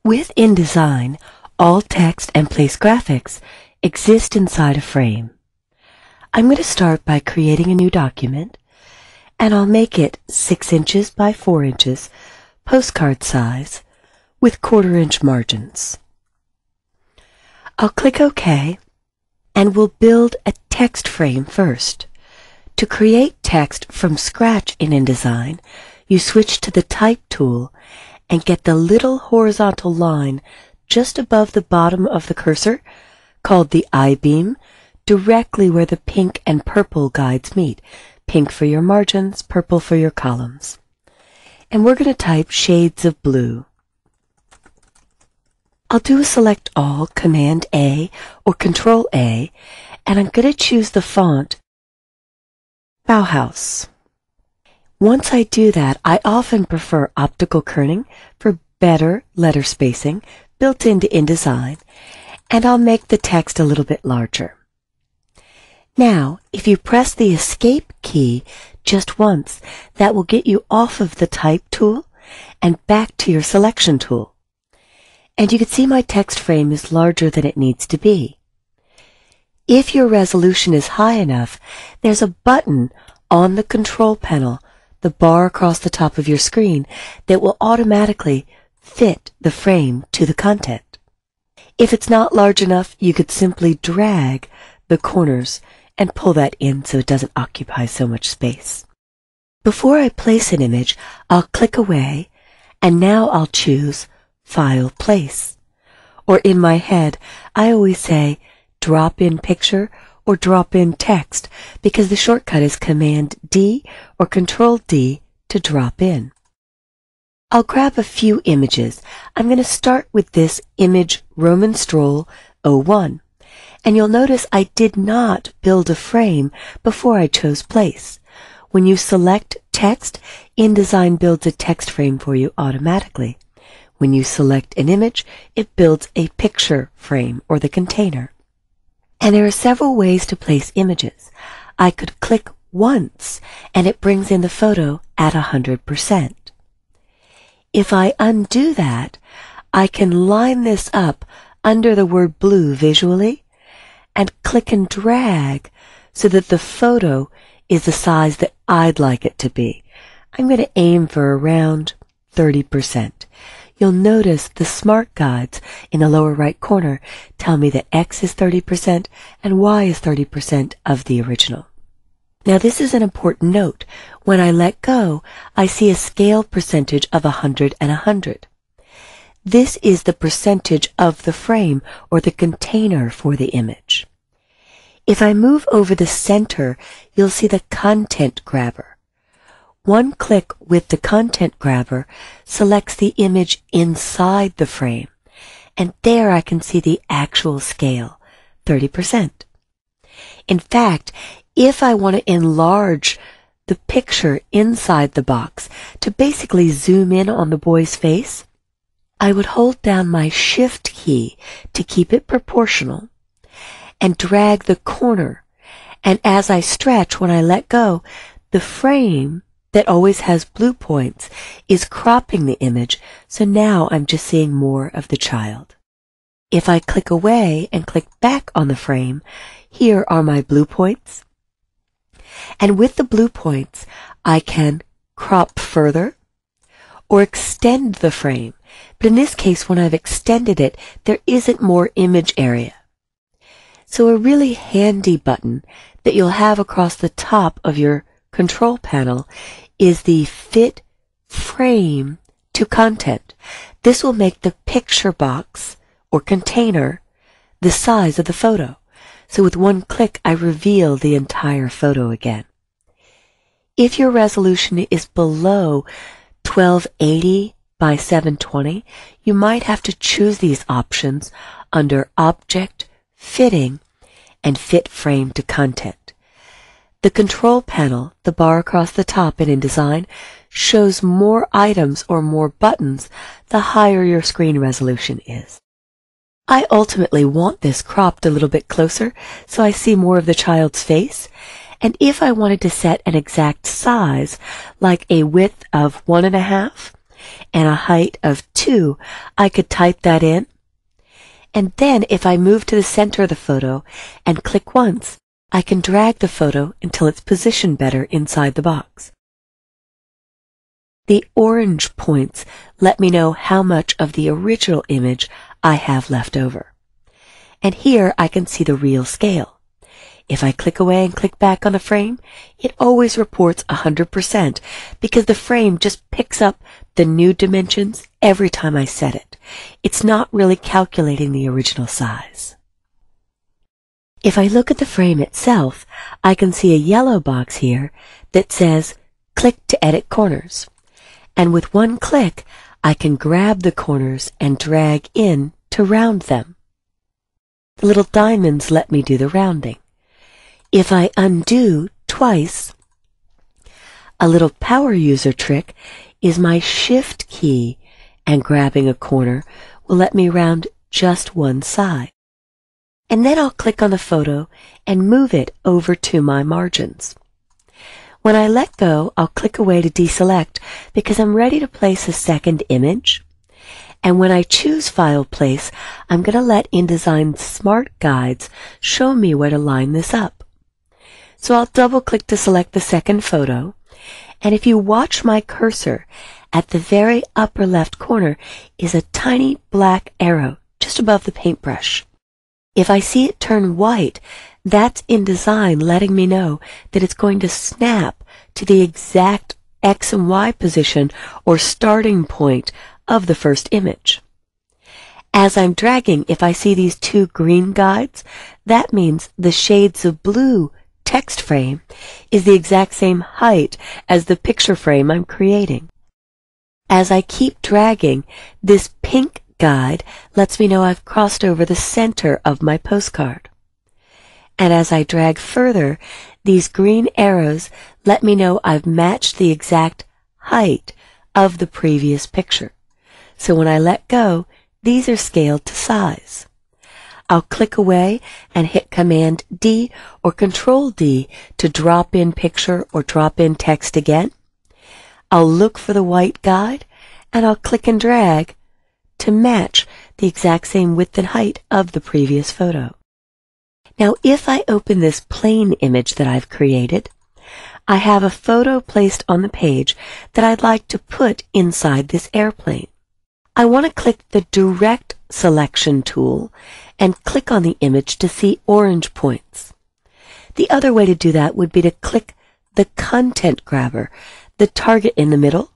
With InDesign, all text and place graphics exist inside a frame. I'm going to start by creating a new document, and I'll make it 6 inches by 4 inches, postcard size, with 1/4 inch margins. I'll click OK, and we'll build a text frame first. To create text from scratch in InDesign, you switch to the Type tool and get the little horizontal line just above the bottom of the cursor, called the I-beam, directly where the pink and purple guides meet. Pink for your margins, purple for your columns. And we're going to type shades of blue. I'll do a Select All, Command A, or Control A, and I'm going to choose the font Bauhaus. Once I do that, I often prefer optical kerning for better letter spacing built into InDesign, and I'll make the text a little bit larger. Now, if you press the Escape key just once, that will get you off of the Type tool and back to your Selection tool. And you can see my text frame is larger than it needs to be. If your resolution is high enough, there's a button on the control panel, the bar across the top of your screen, that will automatically fit the frame to the content. If it's not large enough, you could simply drag the corners and pull that in so it doesn't occupy so much space. Before I place an image, I'll click away, and now I'll choose File Place. Or in my head, I always say Drop in Picture or Drop in Text, because the shortcut is Command D or Control D to drop in. I'll grab a few images. I'm going to start with this image Roman Stroll 01. And you'll notice I did not build a frame before I chose place. When you select text, InDesign builds a text frame for you automatically. When you select an image, it builds a picture frame or the container. And there are several ways to place images. I could click once and it brings in the photo at 100%. If I undo that, I can line this up under the word blue visually and click and drag so that the photo is the size that I'd like it to be. I'm going to aim for around 30%. You'll notice the Smart Guides in the lower right corner tell me that X is 30% and Y is 30% of the original. Now this is an important note. When I let go, I see a scale percentage of 100 and 100. This is the percentage of the frame or the container for the image. If I move over the center, you'll see the content grabber. One click with the content grabber selects the image inside the frame, and there I can see the actual scale, 30%. In fact, if I want to enlarge the picture inside the box to basically zoom in on the boy's face, I would hold down my Shift key to keep it proportional and drag the corner, and as I stretch, when I let go, the frame that always has blue points is cropping the image, so now I'm just seeing more of the child. If I click away and click back on the frame, here are my blue points. And with the blue points, I can crop further or extend the frame. But in this case, when I've extended it, there isn't more image area. So a really handy button that you'll have across the top of your control panel is the Fit Frame to Content. This will make the picture box or container the size of the photo. So with one click, I reveal the entire photo again. If your resolution is below 1280 by 720, you might have to choose these options under Object, Fitting, and Fit Frame to Content. The control panel, the bar across the top in InDesign, shows more items or more buttons the higher your screen resolution is. I ultimately want this cropped a little bit closer so I see more of the child's face, and if I wanted to set an exact size, like a width of 1.5, and a height of 2, I could type that in. And then if I move to the center of the photo and click once, I can drag the photo until it's positioned better inside the box. The orange points let me know how much of the original image I have left over. And here I can see the real scale. If I click away and click back on the frame, it always reports 100% because the frame just picks up the new dimensions every time I set it. It's not really calculating the original size. If I look at the frame itself, I can see a yellow box here that says click to edit corners. And with one click, I can grab the corners and drag in to round them. The little diamonds let me do the rounding. If I undo twice, a little power user trick is my Shift key, and grabbing a corner will let me round just one side. And then I'll click on the photo and move it over to my margins. When I let go, I'll click away to deselect because I'm ready to place a second image. And when I choose File Place, I'm going to let InDesign's Smart Guides show me where to line this up. So I'll double-click to select the second photo, and if you watch my cursor, at the very upper left corner is a tiny black arrow just above the paintbrush. If I see it turn white, that's InDesign letting me know that it's going to snap to the exact X and Y position or starting point of the first image. As I'm dragging, if I see these two green guides, that means the shades of blue text frame is the exact same height as the picture frame I'm creating. As I keep dragging, this pink guide lets me know I've crossed over the center of my postcard. And as I drag further, these green arrows let me know I've matched the exact height of the previous picture. So when I let go, these are scaled to size. I'll click away and hit Command D or Control D to drop in picture or drop in text again. I'll look for the white guide and I'll click and drag to match the exact same width and height of the previous photo. Now if I open this plain image that I've created, I have a photo placed on the page that I'd like to put inside this airplane. I want to click the Direct Selection tool and click on the image to see orange points. The other way to do that would be to click the Content Grabber, the target in the middle.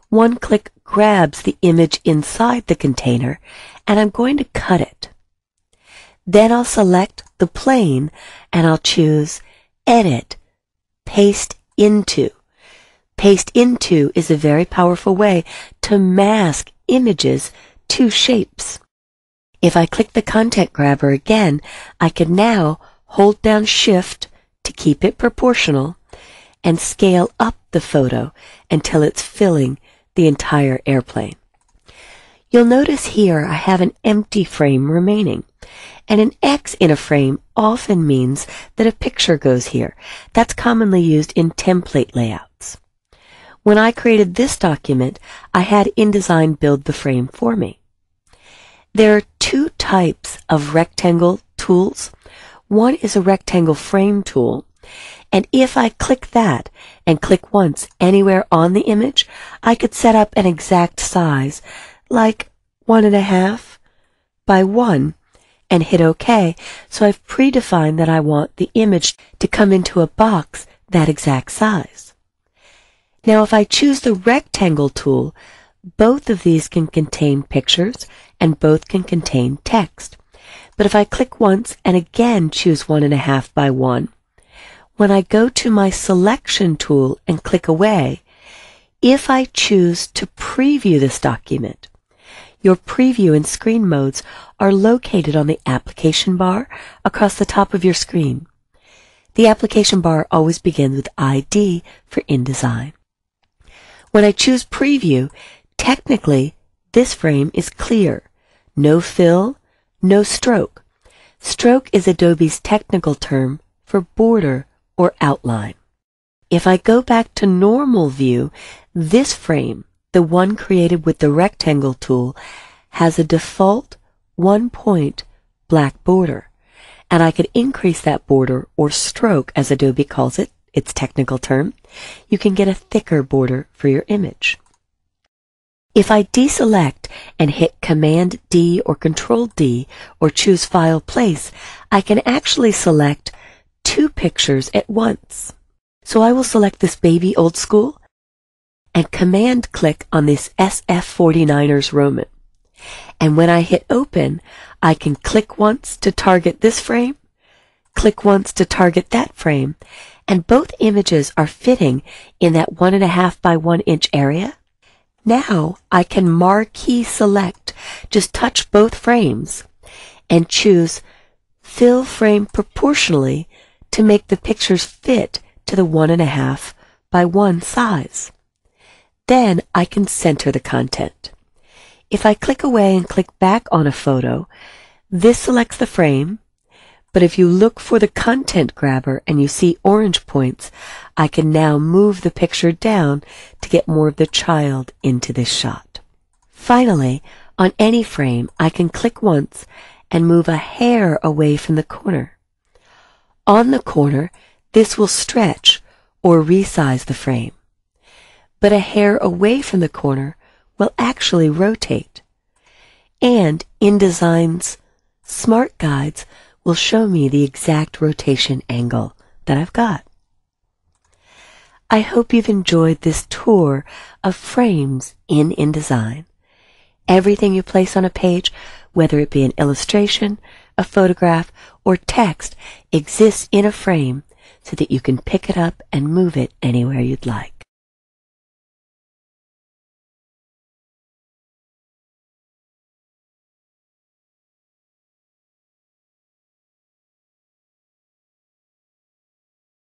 One click grabs the image inside the container, and I'm going to cut it. Then I'll select the plane, and I'll choose Edit, Paste Into. Paste Into is a very powerful way to mask images to shapes. If I click the Content Grabber again, I can now hold down Shift to keep it proportional and scale up the photo until it's filling the entire airplane. You'll notice here I have an empty frame remaining, and an X in a frame often means that a picture goes here. That's commonly used in template layouts. When I created this document, I had InDesign build the frame for me. There are two types of rectangle tools. One is a rectangle frame tool, and if I click that and click once anywhere on the image, I could set up an exact size, like 1.5 by 1, and hit OK, so I've predefined that I want the image to come into a box that exact size. Now if I choose the rectangle tool, both of these can contain pictures and both can contain text. But if I click once and again choose 1.5 by 1, when I go to my selection tool and click away, if I choose to preview this document, your preview and screen modes are located on the application bar across the top of your screen. The application bar always begins with ID for InDesign. When I choose preview, technically this frame is clear. No fill, no stroke. Stroke is Adobe's technical term for border or outline. If I go back to normal view, this frame, the the one created with the rectangle tool has a default 1-point black border, and I could increase that border, or stroke as Adobe calls it, its technical term. You can get a thicker border for your image. If I deselect and hit Command D or Control D or choose File Place, I can actually select 2 pictures at once. So I will select this baby old school and Command click on this SF49ers Roman. And when I hit Open, I can click once to target this frame, click once to target that frame, and both images are fitting in that 1.5 by 1 inch area. Now I can marquee select, just touch both frames, and choose Fill Frame Proportionally to make the pictures fit to the 1.5 by 1 size. Then I can center the content. If I click away and click back on a photo, this selects the frame, but if you look for the content grabber and you see orange points, I can now move the picture down to get more of the child into this shot. Finally, on any frame, I can click once and move a hair away from the corner. On the corner, this will stretch or resize the frame, but a hair away from the corner will actually rotate. And InDesign's Smart Guides will show me the exact rotation angle that I've got. I hope you've enjoyed this tour of frames in InDesign. Everything you place on a page, whether it be an illustration, a photograph, or text, exists in a frame so that you can pick it up and move it anywhere you'd like.